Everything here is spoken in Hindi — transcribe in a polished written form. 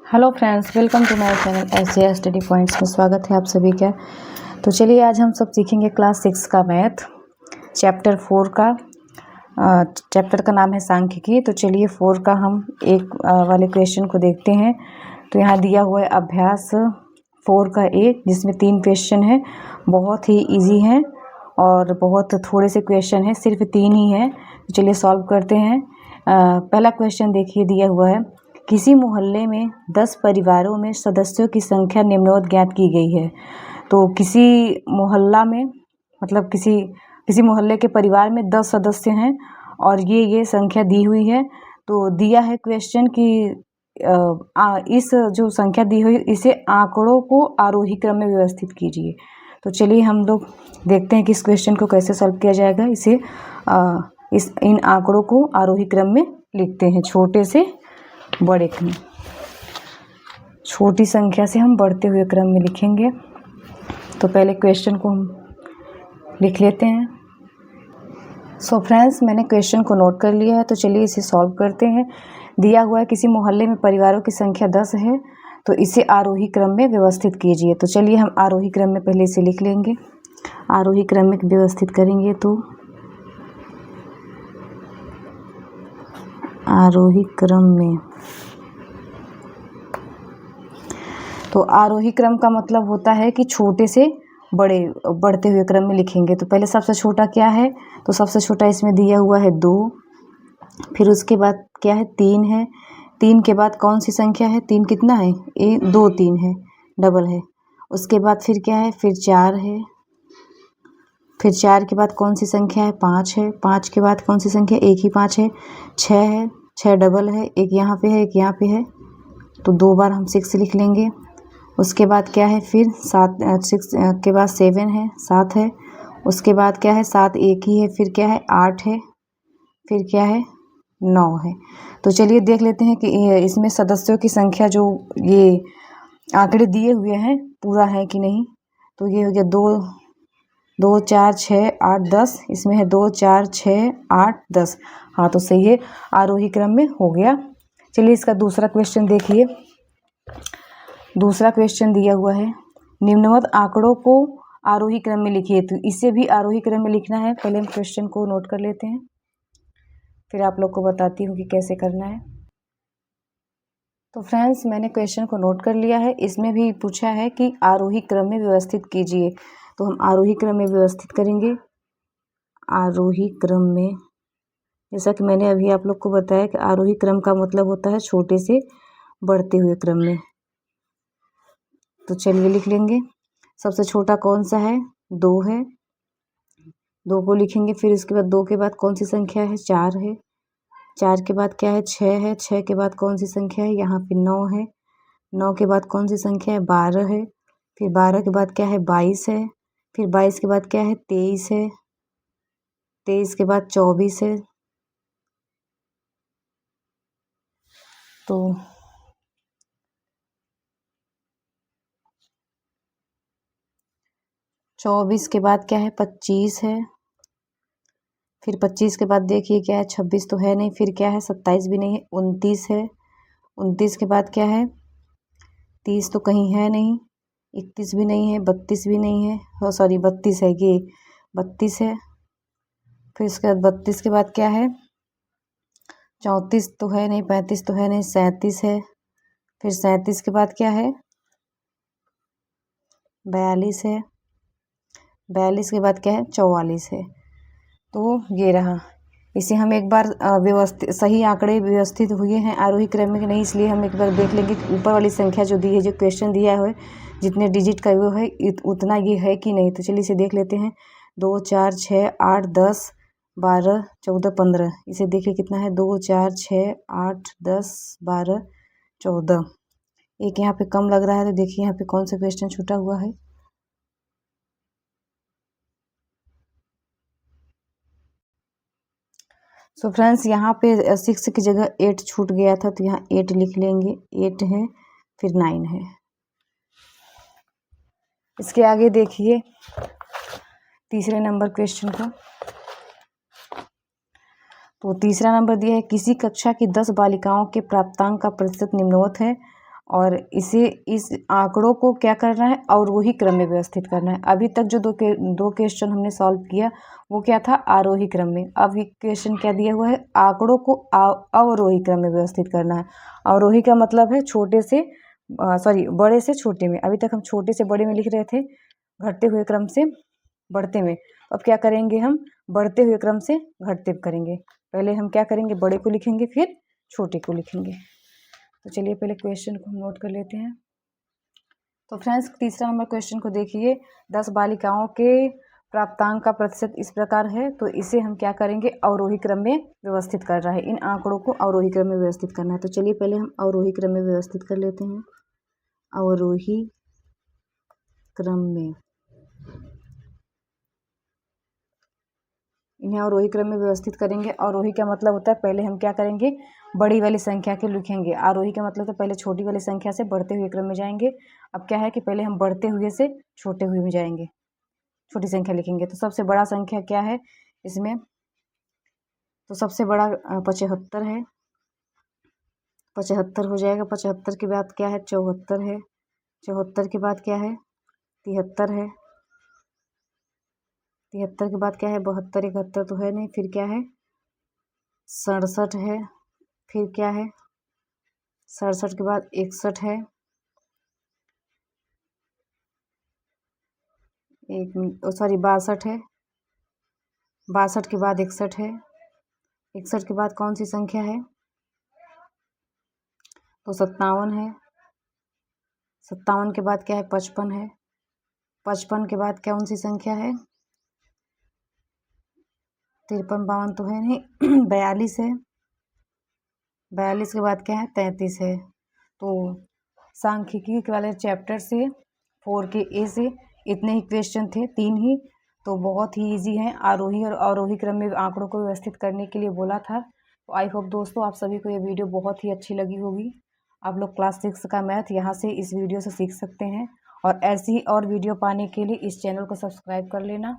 Hello friends, welcome to my channel S study points में स्वागत है आप सभी का। तो चलिए आज हम सब सीखेंगे क्लास 6 का मैथ चैप्टर 4 का। चैप्टर का नाम है सांख्यिकी। तो चलिए 4 का हम एक वाले क्वेश्चन को देखते हैं। तो यहाँ दिया हुआ है अभ्यास 4 का एक, जिसमें 3 क्वेश्चन है। बहुत ही इजी है और बहुत थोड़े से क्वेश्चन है, सिर्फ 3 ही है। तो चलिए सॉल्व करते हैं। पहला क्वेश्चन देखिए, दिया हुआ है किसी मोहल्ले में 10 परिवारों में सदस्यों की संख्या निम्नवत ज्ञात की गई है। तो किसी मोहल्ला में मतलब किसी मोहल्ले के परिवार में 10 सदस्य हैं और ये संख्या दी हुई है। तो दिया है क्वेश्चन कि इस जो संख्या दी हुई इसे आंकड़ों को आरोही क्रम में व्यवस्थित कीजिए। तो चलिए हम लोग देखते हैं कि इस क्वेश्चन को कैसे सॉल्व किया जाएगा। इसे इन आंकड़ों को आरोही क्रम में लिखते हैं, छोटे से बड़े क्रम, छोटी संख्या से हम बढ़ते हुए क्रम में लिखेंगे। तो पहले क्वेश्चन को हम लिख लेते हैं। सो फ्रेंड्स, मैंने क्वेश्चन को नोट कर लिया है। तो चलिए इसे सॉल्व करते हैं। दिया हुआ है किसी मोहल्ले में परिवारों की संख्या 10 है, तो इसे आरोही क्रम में व्यवस्थित कीजिए। तो चलिए हम आरोही क्रम में पहले इसे लिख लेंगे। आरोही क्रम में व्यवस्थित करेंगे तो आरोही क्रम में, तो आरोही क्रम का मतलब होता है कि छोटे से बढ़ते हुए क्रम में लिखेंगे। तो पहले सबसे छोटा क्या है, तो सबसे छोटा इसमें दिया हुआ है 2। फिर उसके बाद क्या है, 3 है। 3 के बाद कौन सी संख्या है, 3 कितना है, 2 3 है, डबल है। उसके बाद फिर क्या है, फिर 4 है। फिर 4 के बाद कौन सी संख्या है, 5 है। 5 के बाद कौन सी संख्या, एक ही 5 है। 6 है, 6 डबल है, एक यहाँ पे है, एक यहाँ पे है, तो 2 बार हम 6 लिख लेंगे। उसके बाद क्या है, फिर 6 के बाद 7 है, 7 है। उसके बाद क्या है, 7 एक ही है, फिर क्या है, 8 है, फिर क्या है, 9 है। तो चलिए देख लेते हैं कि इसमें सदस्यों की संख्या जो ये आंकड़े दिए हुए हैं पूरा है कि नहीं। तो ये हो गया 2 4 6 8 10, इसमें है 2 4 6 8 10। हाँ, तो सही है, आरोही क्रम में हो गया। चलिए इसका दूसरा क्वेश्चन देखिए। दूसरा क्वेश्चन दिया हुआ है निम्नवत आंकड़ों को आरोही क्रम में लिखिए। तो इसे भी आरोही क्रम में लिखना है। पहले हम क्वेश्चन को नोट कर लेते हैं, फिर आप लोग को बताती हूँ कि कैसे करना है। तो फ्रेंड्स, मैंने क्वेश्चन को नोट कर लिया है। इसमें भी पूछा है कि आरोही क्रम में व्यवस्थित कीजिए। तो हम आरोही क्रम में व्यवस्थित करेंगे। आरोही क्रम में, जैसा कि मैंने अभी आप लोग को बताया कि आरोही क्रम का मतलब होता है छोटे से बढ़ते हुए क्रम में। तो चलिए लिख लेंगे। सबसे छोटा कौन सा है, 2 है, 2 को लिखेंगे। फिर इसके बाद 2 के बाद कौन सी संख्या है, 4 है। 4 के बाद क्या है, 6 है। 6 के बाद कौन सी संख्या है, यहाँ पे 9 है। 9 के बाद कौन सी संख्या है, 12 है। फिर 12 के बाद क्या है, 22 है। फिर 22 के बाद क्या है, 23 है। 23 के बाद 24 है। तो 24 के बाद क्या है, 25 है। फिर 25 के बाद देखिए क्या है, 26 तो है नहीं। फिर क्या है, 27 भी नहीं है, 29 है। 29 के बाद क्या है, 30 तो कहीं है नहीं, 31 भी नहीं है, 32 भी नहीं है, हो सॉरी 32 है, ये 32 है। फिर उसके बाद 32 के बाद क्या है, 34 तो है नहीं, 35 तो है नहीं, 37 है। फिर 37 के बाद क्या है, 42 है। 42 के बाद क्या है, 44 है। तो ये रहा। इसे हम एक बार व्यवस्थित, सही आंकड़े व्यवस्थित हुए हैं आरोही क्रम में कि नहीं, इसलिए हम एक बार देख लेंगे कि ऊपर वाली संख्या जो दी है, जो क्वेश्चन दिया है, जितने डिजिट का वो है उतना ये है कि नहीं। तो चलिए इसे देख लेते हैं। 2 4 6 8 10 12 14 15, इसे देखिए कितना है, 2 4 6 8 10 12 14। एक यहाँ पे कम लग रहा है, तो देखिए यहाँ पे कौन सा क्वेश्चन छूटा हुआ है। सो फ्रेंड्स, यहाँ पे 6 की जगह 8 छूट गया था, तो यहाँ 8 लिख लेंगे। 8 है, फिर 9 है। इसके आगे देखिए तीसरे नंबर क्वेश्चन को। तो तीसरा नंबर दिया है किसी कक्षा की 10 बालिकाओं के प्राप्तांक का प्रतिशत निम्नवत है और इसे इस आंकड़ों को क्या करना है, अवरोही क्रम में व्यवस्थित करना है। अभी तक जो दो क्वेश्चन हमने सॉल्व किया वो क्या था, आरोही क्रम में। अब ये क्वेश्चन क्या दिया हुआ है, आंकड़ों को अवरोही क्रम में व्यवस्थित करना है। अवरोही का मतलब है छोटे से बड़े से छोटे में। अभी तक हम छोटे से बड़े में लिख रहे थे, घटते हुए क्रम से बढ़ते में। अब क्या करेंगे, हम बढ़ते हुए क्रम से घटते करेंगे। पहले हम क्या करेंगे, बड़े को लिखेंगे फिर छोटे को लिखेंगे। तो चलिए पहले क्वेश्चन को हम नोट कर लेते हैं। तो फ्रेंड्स तीसरा नंबर क्वेश्चन को देखिए, 10 बालिकाओं के प्राप्तांक का प्रतिशत इस प्रकार है। तो इसे हम क्या करेंगे, अवरोही क्रम में व्यवस्थित कर रहा है। इन आंकड़ों को अवरोही क्रम में व्यवस्थित करना है। तो चलिए पहले हम अवरोही क्रम में व्यवस्थित कर लेते हैं। अवरोही क्रम में, इन्हें अवरोही क्रम में व्यवस्थित करेंगे। अवरोही का मतलब होता है पहले हम क्या करेंगे, बड़ी वाली संख्या के लिखेंगे। आरोही का मतलब तो पहले छोटी वाली संख्या से बढ़ते हुए क्रम में जाएंगे। अब क्या है कि पहले हम बढ़ते हुए से छोटे हुए में जाएंगे, छोटी संख्या लिखेंगे। तो सबसे बड़ा संख्या क्या है इसमें, तो सबसे बड़ा 75 है। 75 हो जाएगा। 75 के बाद क्या है, 74 है। 74 के बाद क्या है, 73 है। 73 के बाद क्या है, 72, 71 तो है नहीं। फिर क्या है, 67 है। फिर क्या है, 67 के बाद 61 है। 62 है। 62 के बाद 61 है। 61 के बाद कौन सी संख्या है, तो 57 है। 57 के बाद क्या है, 55 है। 55 के बाद कौन सी संख्या है, 53, 52 तो है नहीं। 42 है। 42 के बाद क्या है, 33 है। तो सांख्यिकी वाले चैप्टर से 4 के ए से इतने ही क्वेश्चन थे, 3 ही। तो बहुत ही इजी है। आरोही और अवरोही क्रम में आंकड़ों को व्यवस्थित करने के लिए बोला था। तो आई होप दोस्तों आप सभी को ये वीडियो बहुत ही अच्छी लगी होगी। आप लोग क्लास 6 का मैथ यहाँ से इस वीडियो से सीख सकते हैं। और ऐसी ही और वीडियो पाने के लिए इस चैनल को सब्सक्राइब कर लेना।